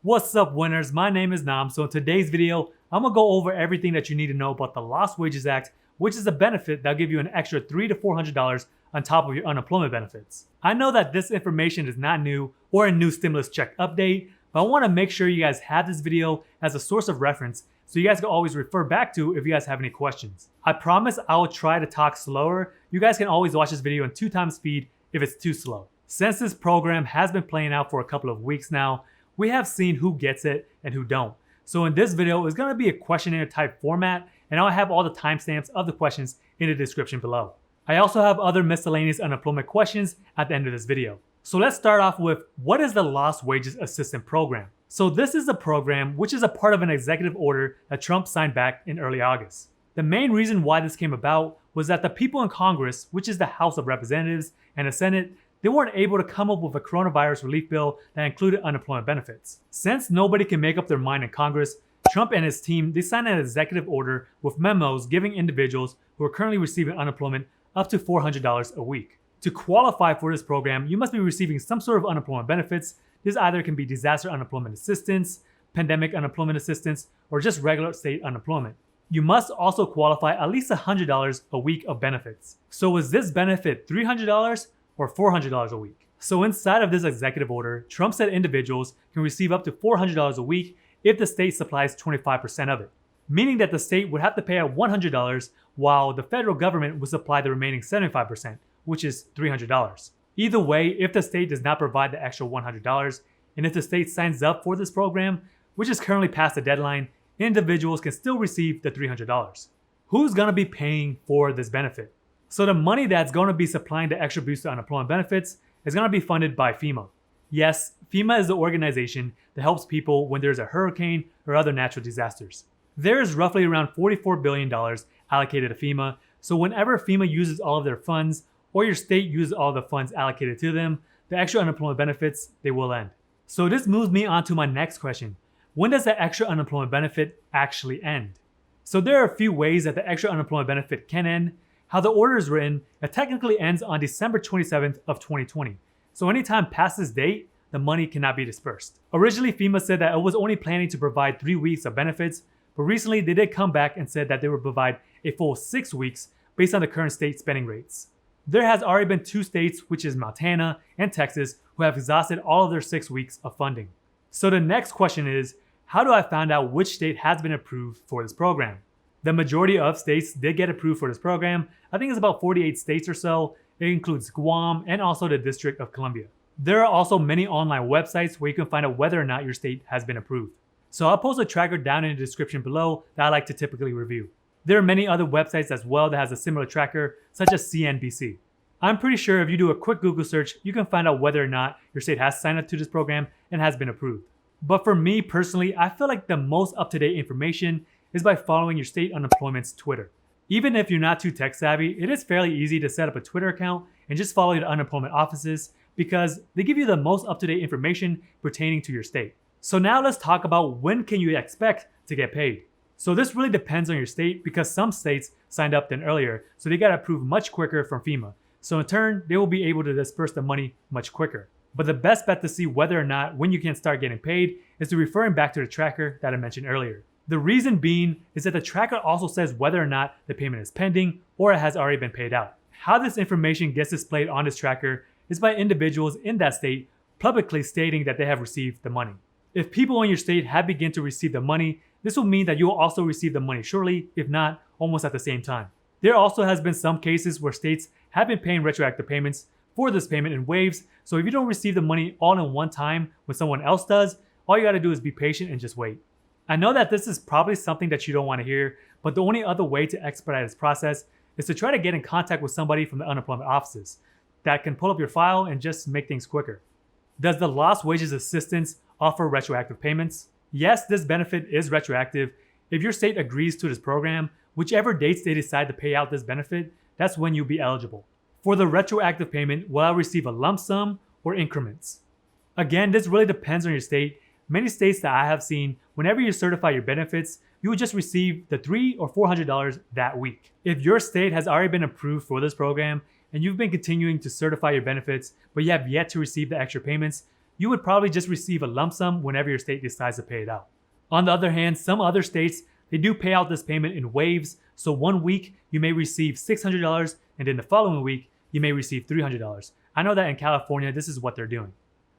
What's up, winners? My name is Naam. So in today's video, I'm gonna go over everything that you need to know about the Lost Wages Act, which is a benefit that'll give you an extra $300 to $400 on top of your unemployment benefits. I know that this information is not new or a new stimulus check update, but I wanna make sure you guys have this video as a source of reference so you guys can always refer back to if you guys have any questions. I promise I will try to talk slower. You guys can always watch this video in 2x speed if it's too slow. Since this program has been playing out for a couple of weeks now, we have seen who gets it and who don't. So in this video, it's gonna be a questionnaire type format, and I'll have all the timestamps of the questions in the description below. I also have other miscellaneous unemployment questions at the end of this video. So let's start off with, what is the Lost Wages Assistance Program? So this is a program which is a part of an executive order that Trump signed back in early August. The main reason why this came about was that the people in Congress, which is the House of Representatives and the Senate, they weren't able to come up with a coronavirus relief bill that included unemployment benefits. Since nobody can make up their mind in Congress, Trump and his team, they signed an executive order with memos giving individuals who are currently receiving unemployment up to $400 a week. To qualify for this program, you must be receiving some sort of unemployment benefits. This either can be disaster unemployment assistance, pandemic unemployment assistance, or just regular state unemployment. You must also qualify at least $100 a week of benefits. So is this benefit $300 or $400 a week? So inside of this executive order, Trump said individuals can receive up to $400 a week if the state supplies 25% of it, meaning that the state would have to pay out $100 while the federal government would supply the remaining 75%, which is $300. Either way, if the state does not provide the extra $100, and if the state signs up for this program, which is currently past the deadline, individuals can still receive the $300. Who's gonna be paying for this benefit? So the money that's going to be supplying the extra boost to unemployment benefits is going to be funded by FEMA. Yes, FEMA is the organization that helps people when there's a hurricane or other natural disasters. There is roughly around $44 billion allocated to FEMA, so whenever FEMA uses all of their funds or your state uses all the funds allocated to them, the extra unemployment benefits, they will end. So this moves me on to my next question. When does the extra unemployment benefit actually end? So there are a few ways that the extra unemployment benefit can end. How the order is written, it technically ends on December 27th of 2020. So anytime past this date, the money cannot be dispersed. Originally, FEMA said that it was only planning to provide 3 weeks of benefits, but recently they did come back and said that they would provide a full 6 weeks based on the current state spending rates. There has already been 2 states, which is Montana and Texas, who have exhausted all of their 6 weeks of funding. So the next question is, how do I find out which state has been approved for this program? The majority of states did get approved for this program. I think it's about 48 states or so. It includes Guam and also the District of Columbia. There are also many online websites where you can find out whether or not your state has been approved. So I'll post a tracker down in the description below that I like to typically review. There are many other websites as well that has a similar tracker, such as CNBC. I'm pretty sure if you do a quick Google search, you can find out whether or not your state has signed up to this program and has been approved. But for me personally, I feel like the most up-to-date information is by following your state unemployment's Twitter. Even if you're not too tech savvy, it is fairly easy to set up a Twitter account and just follow the unemployment offices because they give you the most up-to-date information pertaining to your state. So now let's talk about when can you expect to get paid. So this really depends on your state because some states signed up then earlier, so they got approved much quicker from FEMA. So in turn, they will be able to disperse the money much quicker. But the best bet to see whether or not when you can start getting paid is to referring back to the tracker that I mentioned earlier. The reason being is that the tracker also says whether or not the payment is pending or it has already been paid out. How this information gets displayed on this tracker is by individuals in that state publicly stating that they have received the money. If people in your state have begun to receive the money, this will mean that you will also receive the money shortly, if not almost at the same time. There also has been some cases where states have been paying retroactive payments for this payment in waves, so if you don't receive the money all in one time when someone else does, all you gotta do is be patient and just wait. I know that this is probably something that you don't want to hear, but the only other way to expedite this process is to try to get in contact with somebody from the unemployment offices that can pull up your file and just make things quicker. Does the Lost Wages Assistance offer retroactive payments? Yes, this benefit is retroactive. If your state agrees to this program, whichever dates they decide to pay out this benefit, that's when you'll be eligible. For the retroactive payment, will I receive a lump sum or increments? Again, this really depends on your state. Many states that I have seen, whenever you certify your benefits, you will just receive the $300 or $400 that week. If your state has already been approved for this program and you've been continuing to certify your benefits, but you have yet to receive the extra payments, you would probably just receive a lump sum whenever your state decides to pay it out. On the other hand, some other states, they do pay out this payment in waves. So one week you may receive $600 and then the following week you may receive $300. I know that in California, this is what they're doing.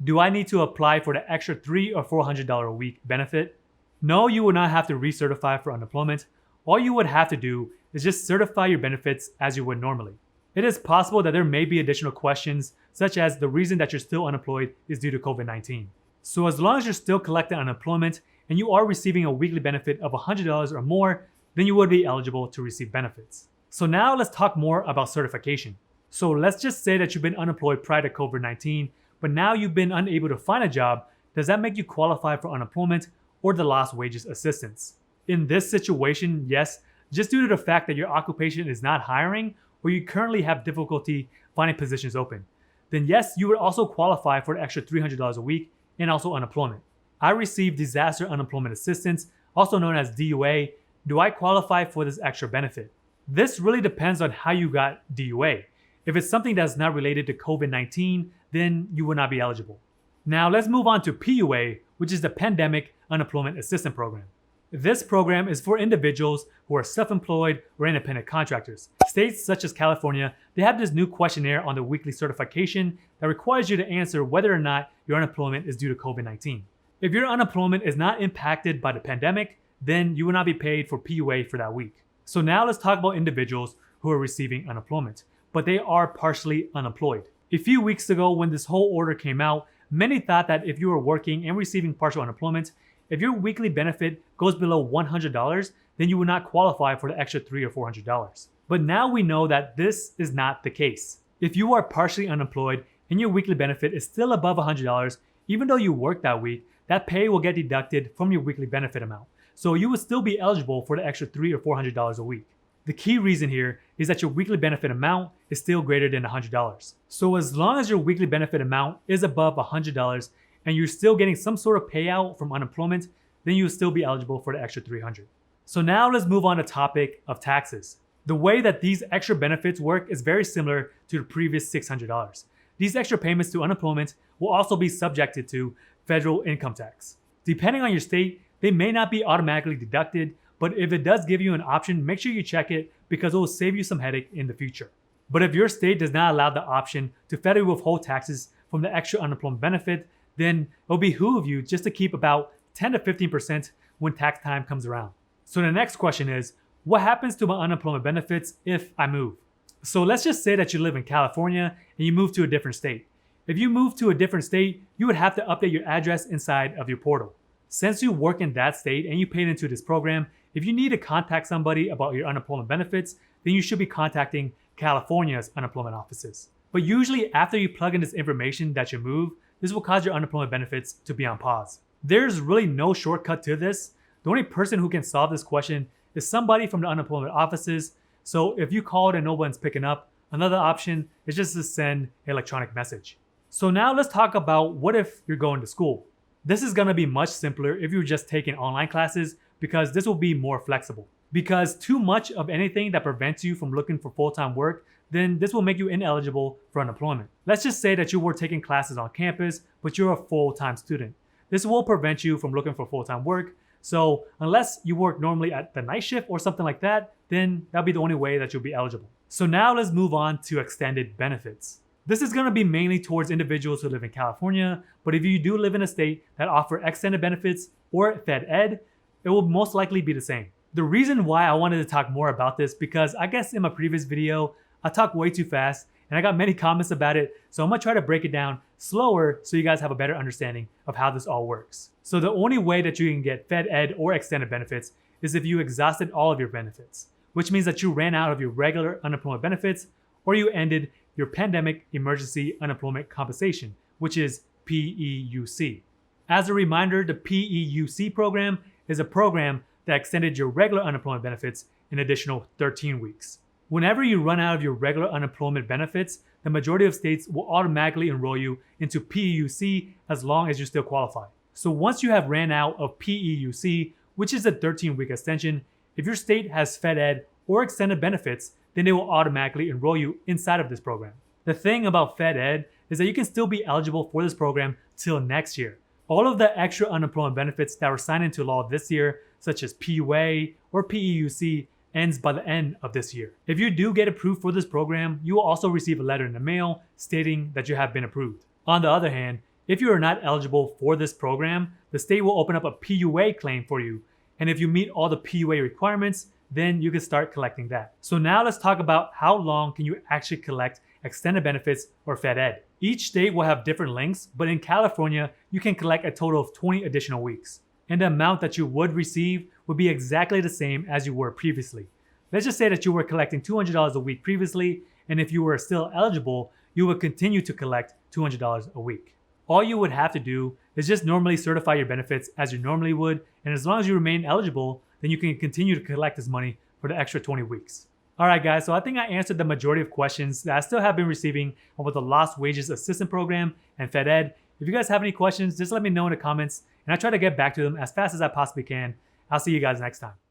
Do I need to apply for the extra $300 or $400 a week benefit? No, you will not have to recertify for unemployment. All you would have to do is just certify your benefits as you would normally. It is possible that there may be additional questions, such as the reason that you're still unemployed is due to COVID-19. So as long as you're still collecting unemployment and you are receiving a weekly benefit of $100 or more, then you would be eligible to receive benefits. So now let's talk more about certification. So let's just say that you've been unemployed prior to COVID-19, but now you've been unable to find a job. Does that make you qualify for unemployment or the lost wages assistance? In this situation, yes, just due to the fact that your occupation is not hiring or you currently have difficulty finding positions open. Then yes, you would also qualify for the extra $300 a week and also unemployment. I received disaster unemployment assistance, also known as DUA. Do I qualify for this extra benefit? This really depends on how you got DUA. If it's something that's not related to COVID-19, then you will not be eligible. Now let's move on to PUA, which is the Pandemic Unemployment Assistance Program. This program is for individuals who are self-employed or independent contractors. States such as California, they have this new questionnaire on the weekly certification that requires you to answer whether or not your unemployment is due to COVID-19. If your unemployment is not impacted by the pandemic, then you will not be paid for PUA for that week. So now let's talk about individuals who are receiving unemployment, but they are partially unemployed. A few weeks ago when this whole order came out, many thought that if you were working and receiving partial unemployment, if your weekly benefit goes below $100, then you would not qualify for the extra $300 or $400. But now we know that this is not the case. If you are partially unemployed and your weekly benefit is still above $100, even though you worked that week, that pay will get deducted from your weekly benefit amount. So you would still be eligible for the extra $300 or $400 a week. The key reason here is that your weekly benefit amount is still greater than $100. So as long as your weekly benefit amount is above $100 and you're still getting some sort of payout from unemployment, then you'll still be eligible for the extra $300. So now let's move on to the topic of taxes. The way that these extra benefits work is very similar to the previous $600. These extra payments to unemployment will also be subjected to federal income tax. Depending on your state, they may not be automatically deducted, but if it does give you an option, make sure you check it because it will save you some headache in the future. But if your state does not allow the option to federally withhold taxes from the extra unemployment benefit, then it will behoove you just to keep about 10 to 15% when tax time comes around. So the next question is, what happens to my unemployment benefits if I move? So let's just say that you live in California and you move to a different state. If you move to a different state, you would have to update your address inside of your portal. Since you work in that state and you paid into this program, if you need to contact somebody about your unemployment benefits, then you should be contacting California's unemployment offices. But usually after you plug in this information that you move, this will cause your unemployment benefits to be on pause. There's really no shortcut to this. The only person who can solve this question is somebody from the unemployment offices. So if you called and no one's picking up, another option is just to send an electronic message. So now let's talk about what if you're going to school. This is going to be much simpler if you're just taking online classes because this will be more flexible. Because too much of anything that prevents you from looking for full-time work, then this will make you ineligible for unemployment. Let's just say that you were taking classes on campus, but you're a full-time student. This will prevent you from looking for full-time work. So unless you work normally at the night shift or something like that, then that'll be the only way that you'll be eligible. So now let's move on to extended benefits. This is going to be mainly towards individuals who live in California, but if you do live in a state that offer extended benefits or Fed Ed, it will most likely be the same. The reason why I wanted to talk more about this because I guess in my previous video, I talked way too fast and I got many comments about it. So I'm gonna try to break it down slower so you guys have a better understanding of how this all works. So the only way that you can get Fed Ed or extended benefits is if you exhausted all of your benefits, which means that you ran out of your regular unemployment benefits or you ended your Pandemic Emergency Unemployment Compensation, which is PEUC. As a reminder, the PEUC program is a program that extended your regular unemployment benefits an additional 13 weeks. Whenever you run out of your regular unemployment benefits, the majority of states will automatically enroll you into PEUC as long as you still qualify. So once you have ran out of PEUC, which is a 13-week extension, if your state has Fed Ed or extended benefits, then they will automatically enroll you inside of this program. The thing about Fed Ed is that you can still be eligible for this program till next year. All of the extra unemployment benefits that were signed into law this year, such as PUA or PEUC, ends by the end of this year. If you do get approved for this program, you will also receive a letter in the mail stating that you have been approved. On the other hand, if you are not eligible for this program, the state will open up a PUA claim for you. And if you meet all the PUA requirements, then you can start collecting that. So now let's talk about how long can you actually collect extended benefits or FedEd. Each state will have different lengths, but in California, you can collect a total of 20 additional weeks. And the amount that you would receive would be exactly the same as you were previously. Let's just say that you were collecting $200 a week previously, and if you were still eligible, you would continue to collect $200 a week. All you would have to do is just normally certify your benefits as you normally would, and as long as you remain eligible, then you can continue to collect this money for the extra 20 weeks. Alright guys, so I think I answered the majority of questions that I still have been receiving about the Lost Wages Assistance Program and FedEd. If you guys have any questions, just let me know in the comments, and I try to get back to them as fast as I possibly can. I'll see you guys next time.